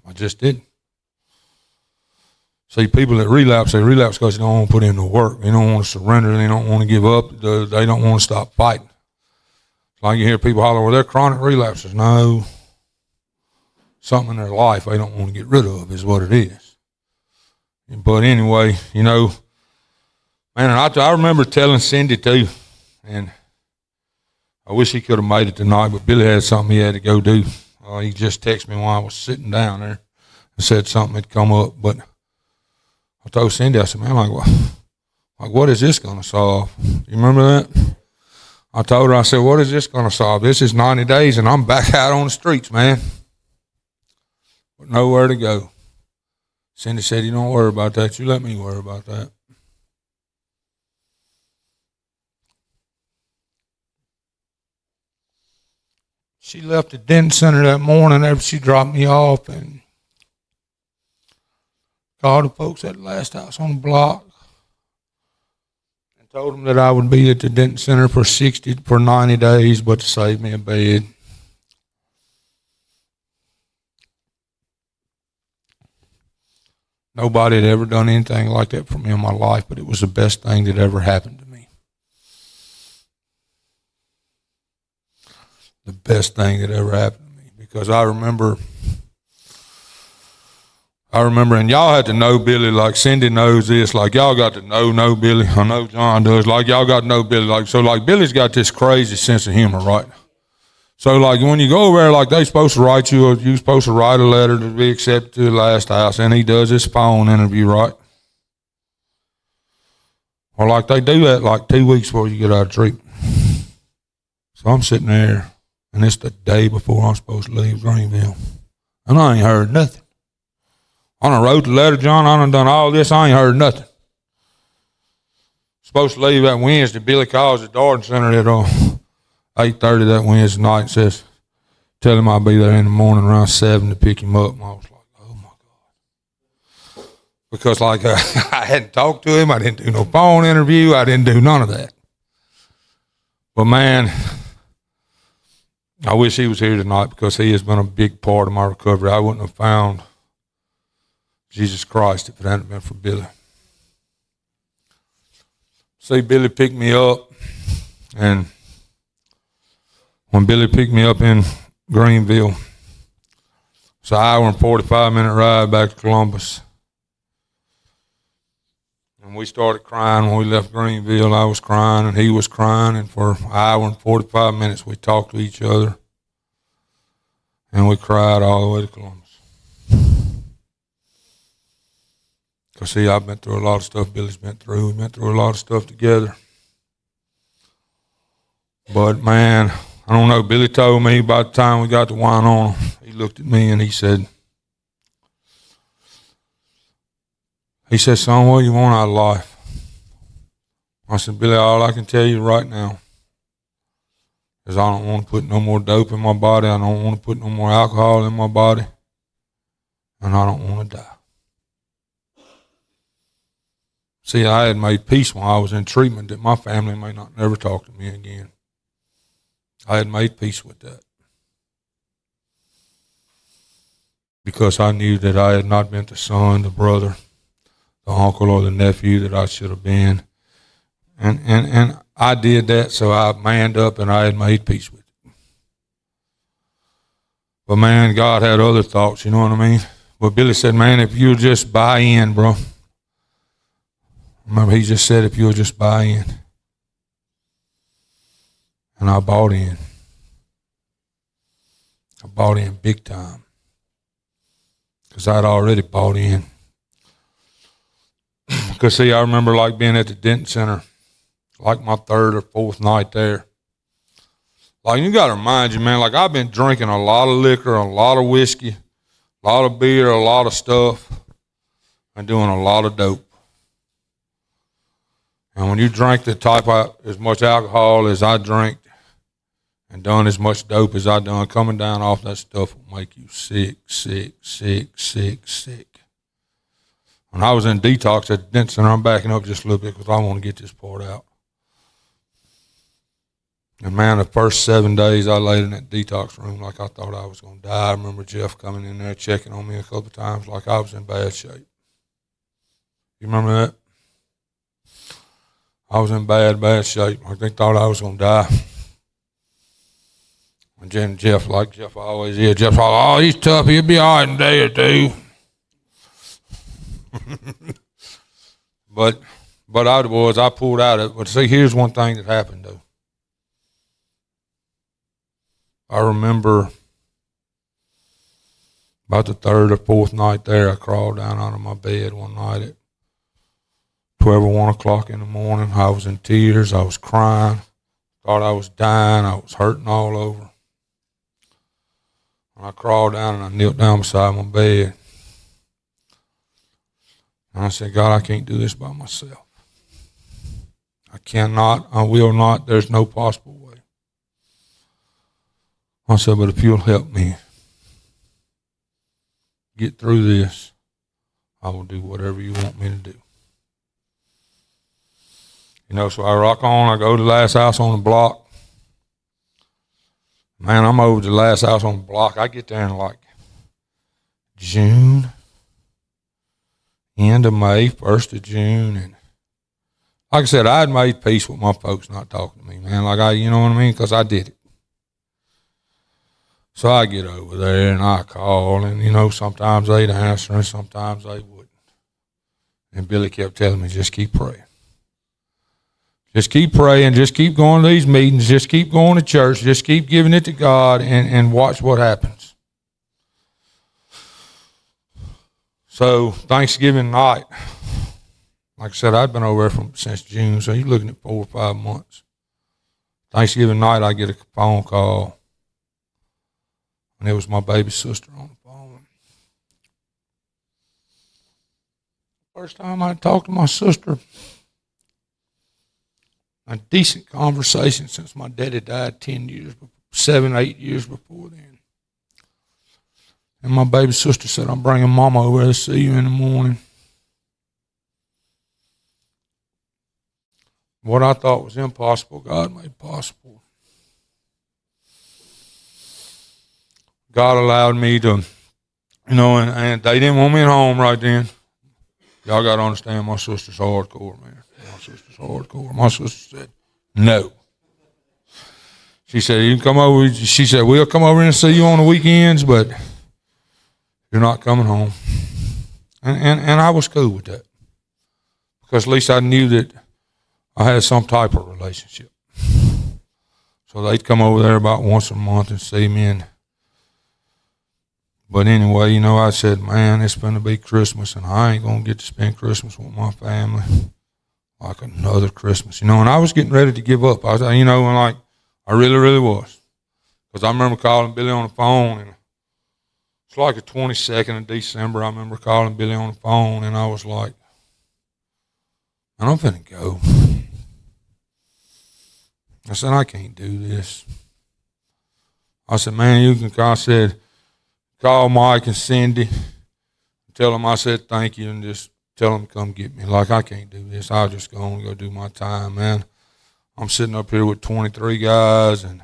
I just didn't. See, people that relapse, they relapse because they don't want to put in the work. They don't want to surrender. They don't want to give up. They don't want to stop fighting. It's like you hear people holler, well, they're chronic relapses. No. Something in their life they don't want to get rid of is what it is. But anyway, man, and I remember telling Cindy too, and I wish he could have made it tonight, but Billy had something he had to go do. He just texted me while I was sitting down there and said something had come up. But I told Cindy, I said, man, Like, what is this going to solve? You remember that? I told her, I said, what is this going to solve? This is 90 days and I'm back out on the streets, man. But nowhere to go. Cindy said, you don't worry about that. You let me worry about that. She left the Denton Center that morning after she dropped me off and called the folks at the last house on the block and told them that I would be at the Denton Center for 90 days, but to save me a bed. Nobody had ever done anything like that for me in my life, but it was the best thing that ever happened to me. The best thing that ever happened to me. Because I remember, and y'all had to know Billy, like Cindy knows this, like y'all got to know Billy. I know John does. Like y'all got to know Billy. Like, so like Billy's got this crazy sense of humor, right? So like when you go over there, like they supposed to write you, or you supposed to write a letter to be accepted to the last house, and he does this phone interview, right? Or like they do that like 2 weeks before you get out of treatment. So I'm sitting there, and it's the day before I'm supposed to leave Greenville, and I ain't heard nothing. I done wrote the letter, John. I done all this. I ain't heard nothing. Supposed to leave that Wednesday. Billy calls the Darden Center at 8:30 that Wednesday night and says, tell him I'll be there in the morning around 7 to pick him up. And I was like, oh my God. Because like I hadn't talked to him. I didn't do no phone interview. I didn't do none of that. But man, I wish he was here tonight because he has been a big part of my recovery. I wouldn't have found Jesus Christ if it hadn't been for Billy. See, Billy picked me up, and when Billy picked me up in Greenville, it's an hour and 45-minute ride back to Columbus. And we started crying when we left Greenville. I was crying and he was crying, and for an hour and 45 minutes we talked to each other, and we cried all the way to Columbus. Because, see, I've been through a lot of stuff Billy's been through. We've been through a lot of stuff together. But, man, I don't know. Billy told me by the time we got to Winona, he looked at me and he said, son, what do you want out of life? I said, Billy, all I can tell you right now is I don't want to put no more dope in my body. I don't want to put no more alcohol in my body. And I don't want to die. See, I had made peace when I was in treatment that my family may not never talk to me again. I had made peace with that. Because I knew that I had not been the son, the brother, the uncle, or the nephew that I should have been. And I did that, so I manned up and I had made peace with it. But man, God had other thoughts, you know what I mean? But Billy said, man, if you'll just buy in, bro. Remember, he just said, if you'll just buy in. And I bought in. I bought in big time. Because I'd already bought in. Because, see, I remember like being at the Denton Center, like my third or fourth night there. Like, you got to remind you, man, like I've been drinking a lot of liquor, a lot of whiskey, a lot of beer, a lot of stuff, and doing a lot of dope. And when you drink the type of as much alcohol as I drank and done as much dope as I done, coming down off that stuff will make you sick, sick, sick, sick, sick. When I was in detox at the Denton Center, I'm backing up just a little bit because I want to get this part out. And man, the first 7 days I laid in that detox room like I thought I was going to die. I remember Jeff coming in there checking on me a couple of times like I was in bad shape. You remember that? I was in bad shape. Like they thought I was going to die. And Jeff, like Jeff always is, Jeff's like, oh, he's tough. He'll be all right in a day or two. But I pulled out of it. But see, here's one thing that happened, though. I remember about the third or fourth night there, I crawled down out of my bed one night at 12 or 1 o'clock in the morning. I was in tears. I was crying. Thought I was dying. I was hurting all over. And I crawled down and I knelt down beside my bed. And I said, God, I can't do this by myself. I cannot. I will not. There's no possible way. I said, but if you'll help me get through this, I will do whatever you want me to do. You know, so I rock on. I go to the last house on the block. Man, I'm over to the last house on the block. I get there in like June, end of May, 1st of June. And like I said, I had made peace with my folks not talking to me, man. Like you know what I mean? Because I did it. So I get over there and I call, and, you know, sometimes they'd answer and sometimes they wouldn't. And Billy kept telling me, just keep praying. Just keep praying. Just keep going to these meetings. Just keep going to church. Just keep giving it to God and watch what happens. So Thanksgiving night, like I said, I'd been over there since June, so you're looking at 4 or 5 months. Thanksgiving night, I get a phone call. And it was my baby sister on the phone. First time I talked to my sister, a decent conversation since my daddy died 7, 8 years before then. And my baby sister said, I'm bringing Mama over to see you in the morning. What I thought was impossible, God made possible. God allowed me to, you know, and they didn't want me at home right then. Y'all got to understand, my sister's hardcore, man. My sister's hardcore. My sister said, no. She said, you can come over. She said, we'll come over and see you on the weekends, but you're not coming home. And I was cool with that. Because at least I knew that I had some type of relationship. So they'd come over there about once a month and see me. But anyway, you know, I said, man, it's going to be Christmas, and I ain't going to get to spend Christmas with my family like another Christmas. You know, and I was getting ready to give up. I was, you know, and like, I really, really was. Because I remember calling Billy on the phone, and it's like the 22nd of December. I remember calling Billy on the phone, and I was like, man, I'm finna go. I said, I can't do this. I said, man, you can call. I said, call Mike and Cindy, tell them I said thank you, and just tell them to come get me. Like, I can't do this. I'll just go on and go do my time, man. I'm sitting up here with 23 guys, and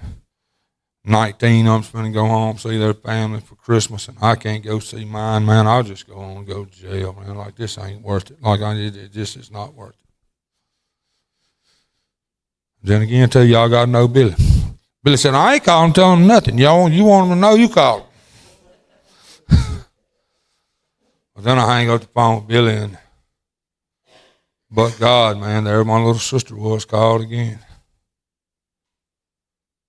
19 of them's going to go home, see their family for Christmas, and I can't go see mine, man. I'll just go on and go to jail, man. Like, this ain't worth it. Like, it just is not worth it. Then again, tell y'all got to know Billy. Billy said, I ain't calling, telling them nothing. You want them to know, you call them. Then I hang up the phone with Billy, but God, man, there my little sister was called again.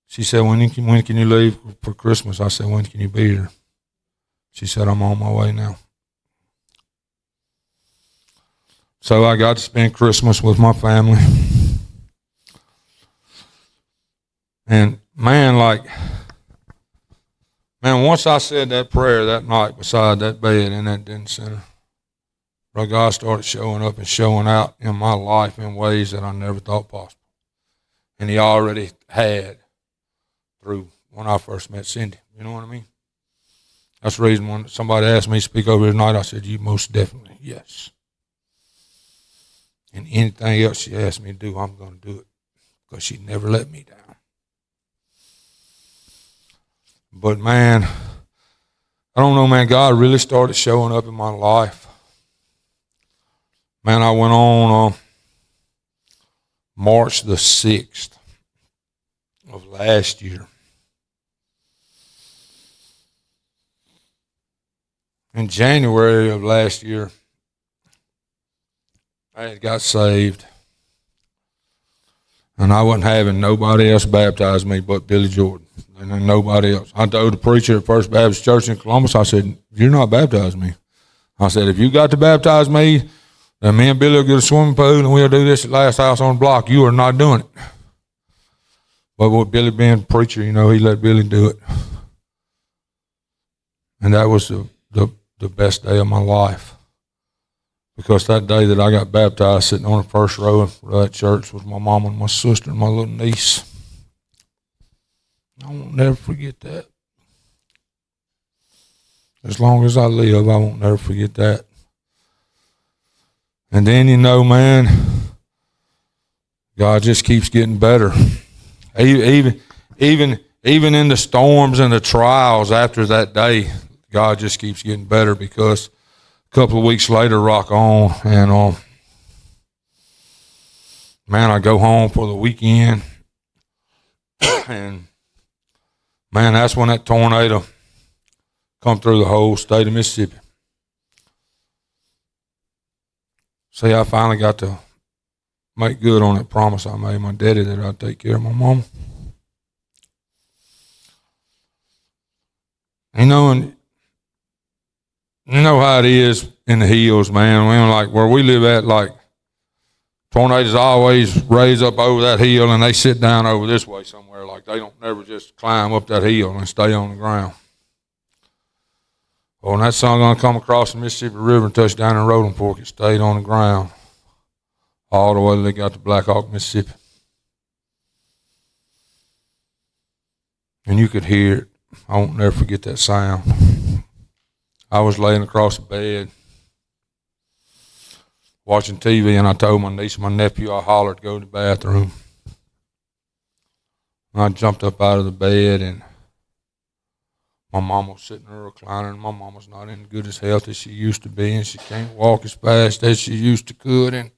She said, when can you leave for Christmas? I said, when can you be here? She said, I'm on my way now. So I got to spend Christmas with my family. And man, once I said that prayer that night beside that bed in that den center, bro, God started showing up and showing out in my life in ways that I never thought possible. And he already had through when I first met Cindy. You know what I mean? That's the reason when somebody asked me to speak over here tonight, I said, you most definitely, yes. And anything else she asked me to do, I'm going to do it because she never let me down. But, man, I don't know, man, God really started showing up in my life. Man, I went on March the 6th of last year. In January of last year, I had got saved. And I wasn't having nobody else baptize me but Billy Jordan. And then nobody else. I told the preacher at First Baptist Church in Columbus, I said, you're not baptizing me. I said, if you got to baptize me, And me and Billy will get a swimming pool and we'll do this at last house on the block. You are not doing it. But with Billy being a preacher, he let Billy do it. And that was the best day of my life. Because that day that I got baptized, sitting on the first row of that church with my mom and my sister and my little niece, I won't never forget that. As long as I live, I won't never forget that. And then, man, God just keeps getting better. Even in the storms and the trials after that day, God just keeps getting better, because a couple of weeks later, rock on, and man, I go home for the weekend, and man, that's when that tornado come through the whole state of Mississippi. See, I finally got to make good on that promise I made my daddy that I'd take care of my mom. And you know how it is in the hills, man. We like where we live at, like tornadoes always raise up over that hill and they sit down over this way somewhere. Like they don't never just climb up that hill and stay on the ground. Well, when that sun gonna come across the Mississippi River and touch down in Rolling Fork, it stayed on the ground all the way till they got to Black Hawk, Mississippi. And you could hear it. I won't never forget that sound. I was laying across the bed watching TV, and I told my niece and my nephew I hollered to go to the bathroom. And I jumped up out of the bed, and my mama was sitting in her recliner, and my mama's not in good as health as she used to be, and she can't walk as fast as she used to could, and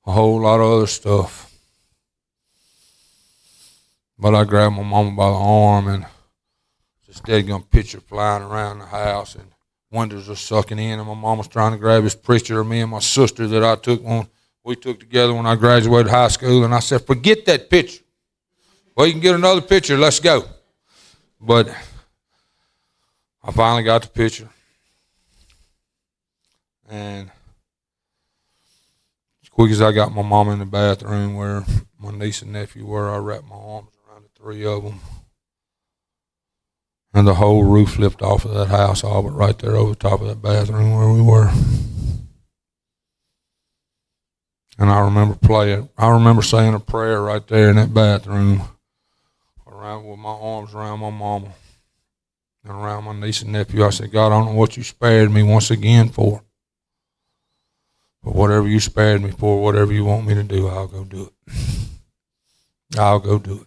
a whole lot of other stuff. But I grabbed my mama by the arm, and this dead-gum picture flying around the house, and windows are sucking in, and my mama's trying to grab this picture of me and my sister that we took together when I graduated high school, and I said, forget that picture. Well, you can get another picture, let's go. But I finally got the picture, and as quick as I got my mama in the bathroom where my niece and nephew were, I wrapped my arms around the three of them, and the whole roof flipped off of that house, all but right there over the top of that bathroom where we were. And I remember saying a prayer right there in that bathroom, around with my arms around my mama and around my niece and nephew. I said, God, I don't know what you spared me once again for, but whatever you spared me for, whatever you want me to do, I'll go do it. I'll go do it.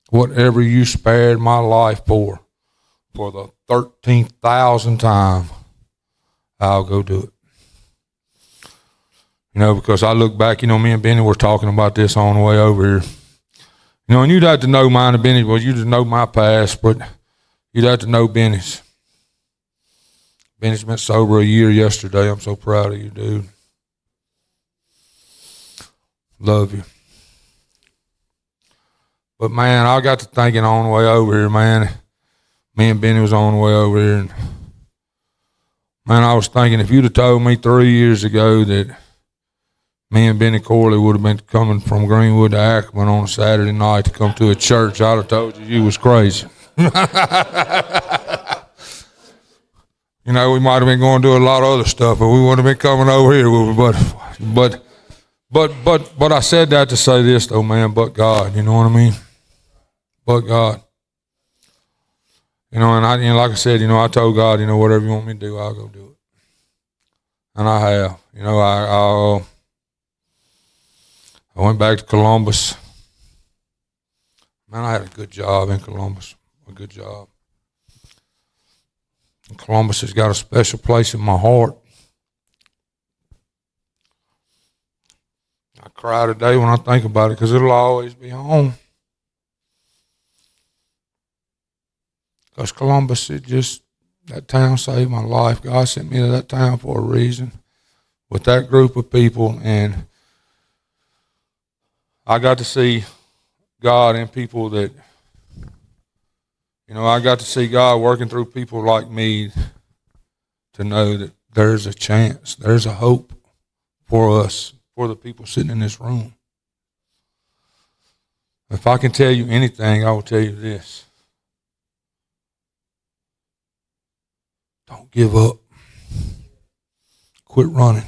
Whatever you spared my life for the 13,000th time, I'll go do it. Because I look back, me and Benny were talking about this on the way over here. And you'd have to know mine and Benny. Well, you just know my past, but you'd have to know Benny's. Benny's been sober a year yesterday. I'm so proud of you, dude. Love you. But, man, I got to thinking on the way over here, man. Me and Benny was on the way over here. And, man, I was thinking if you'd have told me 3 years ago that me and Benny Corley would have been coming from Greenwood to Ackerman on a Saturday night to come to a church, I'd have told you was crazy. We might have been going to do a lot of other stuff, but we wouldn't have been coming over here. But I said that to say this, though, man, but God, you know what I mean? But God. And like I said, I told God, whatever you want me to do, I'll go do it. And I have. I went back to Columbus. Man, I had a good job in Columbus. A good job. And Columbus has got a special place in my heart. I cry today when I think about it because it'll always be home. Because Columbus, that town saved my life. God sent me to that town for a reason with that group of people, and I got to see God in people that, I got to see God working through people like me to know that there's a chance, there's a hope. for us, for the people sitting in this room. If I can tell you anything, I will tell you this. Don't give up. Quit running.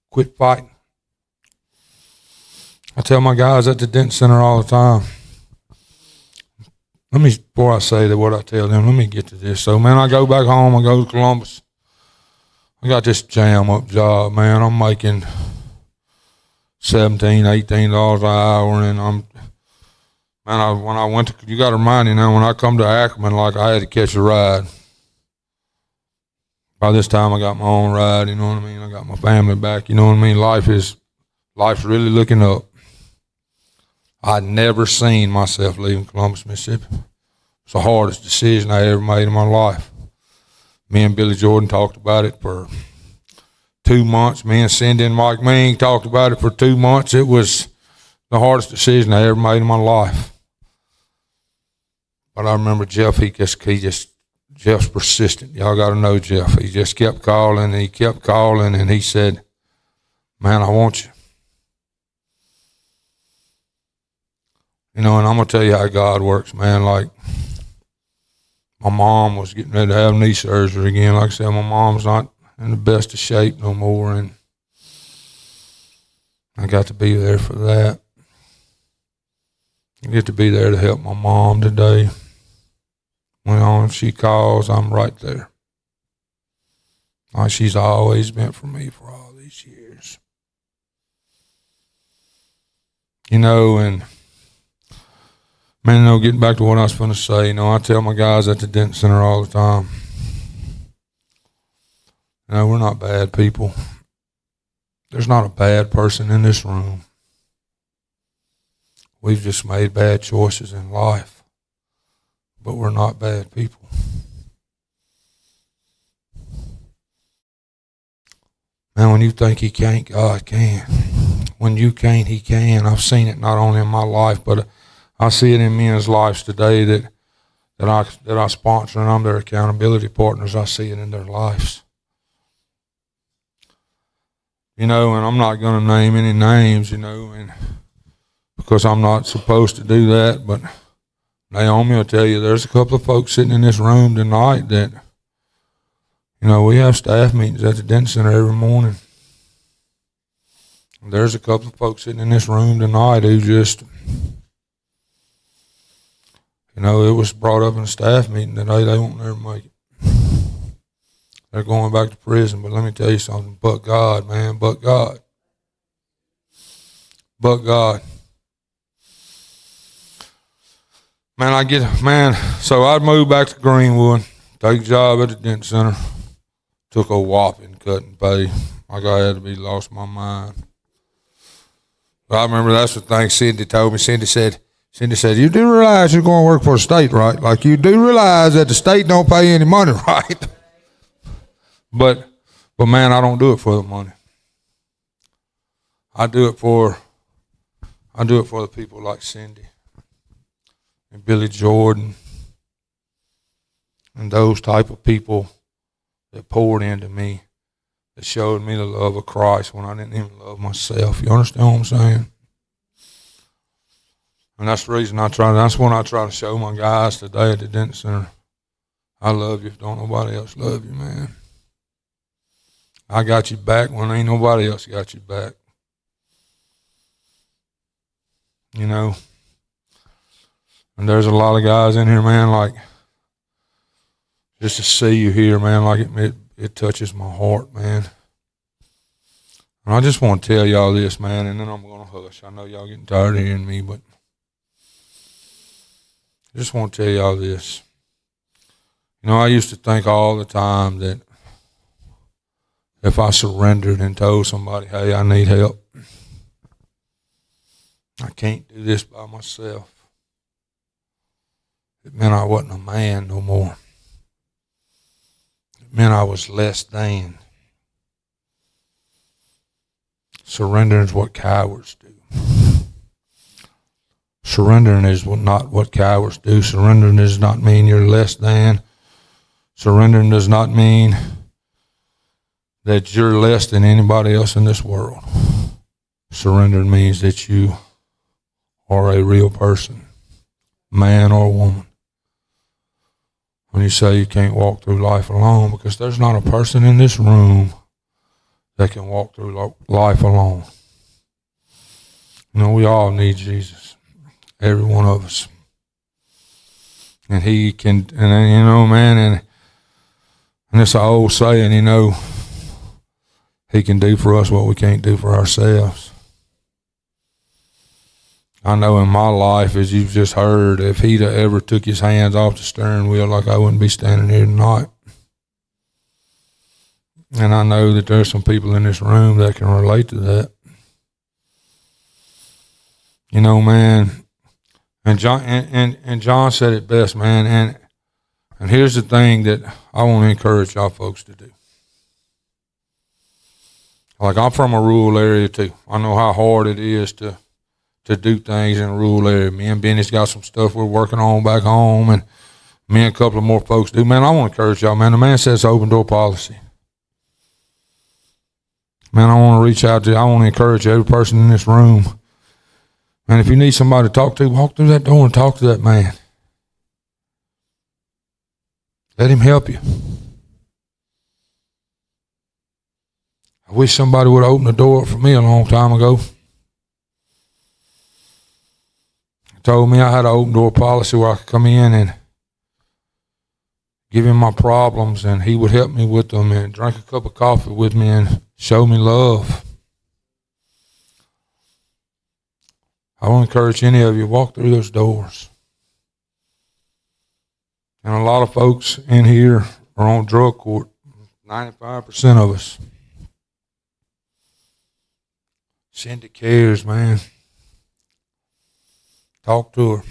Quit fighting. I tell my guys at the Denton Center all the time. Before I say that, what I tell them, let me get to this. So, man, I go back home. I go to Columbus. I got this jam-up job, man. I'm making $17, $18 an hour, and when I went to, you got to remind you now, when I come to Ackerman, like I had to catch a ride. By this time, I got my own ride, you know what I mean? I got my family back, you know what I mean? Life's really looking up. I'd never seen myself leaving Columbus, Mississippi. It's the hardest decision I ever made in my life. Me and Billy Jordan talked about it for 2 months. Me and Cindy and Mike Ming talked about it for 2 months. It was the hardest decision I ever made in my life. But I remember Jeff, Jeff's persistent. Y'all got to know Jeff. He just kept calling, and he kept calling, and he said, man, I want you. You know, and I'm going to tell you how God works, man. Like, my mom was getting ready to have knee surgery again. Like I said, my mom's not in the best of shape no more, and I got to be there for that. I get to be there to help my mom today. When she calls, I'm right there. Like she's always been for me for all these years. You know, and man, you know, getting back to what I was going to say, you know, I tell my guys at the Denton Center all the time, you know, we're not bad people. There's not a bad person in this room. We've just made bad choices in life, but we're not bad people. Man, when you think he can't, God can. When you can't, he can. I've seen it not only in my life, but I see it in men's lives today that I sponsor, and I'm their accountability partners. I see it in their lives. You know, and I'm not going to name any names, you know, and because I'm not supposed to do that, but Naomi will tell you there's a couple of folks sitting in this room tonight that, you know, we have staff meetings at the Denton Center every morning. There's a couple of folks sitting in this room tonight who just, you know, it was brought up in a staff meeting today, they won't never make it. They're going back to prison, but let me tell you something, but God, man, but God. But God. So I'd moved back to Greenwood, take a job at the Denton Center, took a whopping cut in pay. Like I had to be lost my mind. But I remember that's the thing Cindy told me. Cindy said, you do realize you're going to work for the state, right? Like you do realize that the state don't pay any money, right? But man, I don't do it for the money. I do it for the people like Cindy and Billy Jordan and those type of people that poured into me, that showed me the love of Christ when I didn't even love myself. You understand what I'm saying? And that's the reason that's when I try to show my guys today at the Denton Center. I love you if don't nobody else love you, man. I got you back when ain't nobody else got you back. You know? And there's a lot of guys in here, man, like, just to see you here, man, like it touches my heart, man. And I just want to tell y'all this, man, and then I'm going to hush. I know y'all getting tired of hearing me, but I just want to tell y'all this. You know, I used to think all the time that if I surrendered and told somebody, hey, I need help, I can't do this by myself, it meant I wasn't a man no more. It meant I was less than. Surrendering is what cowards do. Surrendering is not what cowards do. Surrendering does not mean you're less than. Surrendering does not mean that you're less than anybody else in this world. Surrender means that you are a real person, man or woman. When you say you can't walk through life alone, because there's not a person in this room that can walk through life alone. You know, we all need Jesus, every one of us. And he can, and you know, man, and it's an old saying, you know, he can do for us what we can't do for ourselves. I know in my life, as you've just heard, if he'd ever took his hands off the steering wheel, like I wouldn't be standing here tonight. And I know that there's some people in this room that can relate to that. You know, man, and John said it best, man, and here's the thing that I want to encourage y'all folks to do. Like, I'm from a rural area too. I know how hard it is to do things in a rural area. Me and Benny's got some stuff we're working on back home, and me and a couple of more folks do. Man, I want to encourage y'all, man. The man says open door policy. Man, I want to reach out to you. I want to encourage every person in this room. Man, if you need somebody to talk to, walk through that door and talk to that man. Let him help you. I wish somebody would have opened the door up for me a long time ago. Told me I had an open door policy where I could come in and give him my problems, and he would help me with them and drink a cup of coffee with me and show me love. I want to encourage any of you, walk through those doors. And a lot of folks in here are on drug court, 95% of us. Cindy cares, man. Talk to her.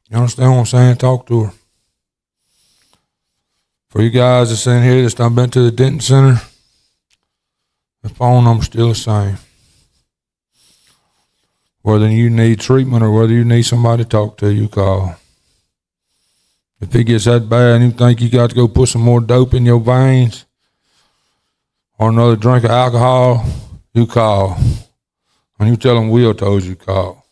You understand what I'm saying? Talk to her. For you guys that's in here that's done been to the Denton Center, the phone number's still the same. Whether you need treatment or whether you need somebody to talk to, you call. If it gets that bad and you think you got to go put some more dope in your veins or another drink of alcohol, you call. And you tell them Will told you to call.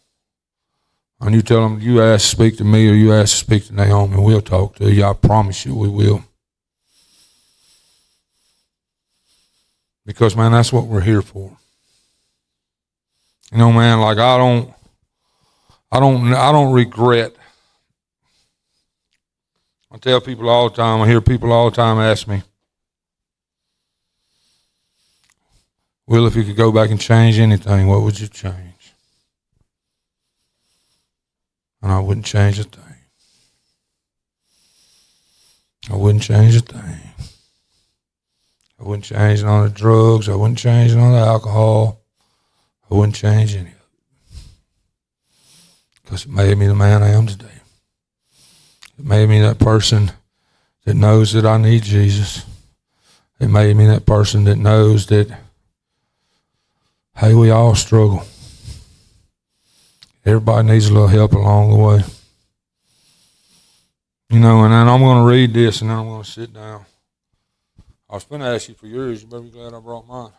And you tell them you ask to speak to me or you ask to speak to Naomi, and we'll talk to you. I promise you we will. Because, man, that's what we're here for. You know, man, like I don't regret. I tell people all the time, I hear people all the time ask me, Will, if you could go back and change anything, what would you change? And I wouldn't change a thing. I wouldn't change a thing. I wouldn't change none of the drugs. I wouldn't change none of the alcohol. I wouldn't change any of it. Because it made me the man I am today. It made me that person that knows that I need Jesus. It made me that person that knows that, hey, we all struggle. Everybody needs a little help along the way. You know, and then I'm going to read this and then I'm going to sit down. I was going to ask you for yours. You better be glad I brought mine.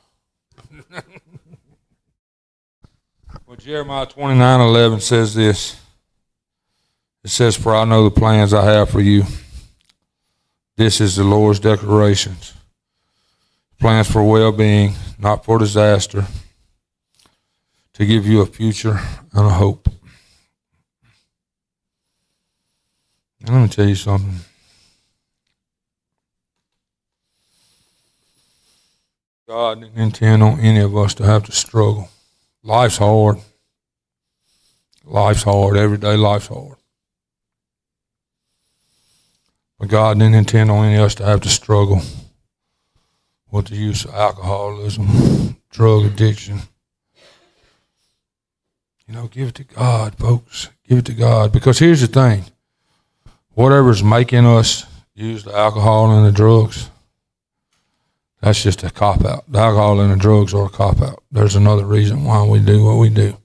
Well, Jeremiah 29:11 says this. It says, for I know the plans I have for you. This is the Lord's declarations. Plans for well-being, not for disaster, to give you a future and a hope. And let me tell you something. God didn't intend on any of us to have to struggle. Life's hard. Life's hard. Every day life's hard. But God didn't intend on any of us to have to struggle with the use of alcoholism, drug addiction. You know, give it to God, folks. Give it to God. Because here's the thing. Whatever's making us use the alcohol and the drugs, that's just a cop-out. The alcohol and the drugs are a cop-out. There's another reason why we do what we do.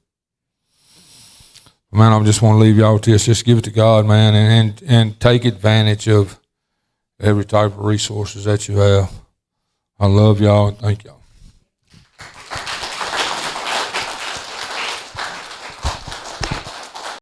Man, I just want to leave y'all with this. Just give it to God, man, and take advantage of every type of resources that you have. I love y'all and thank y'all.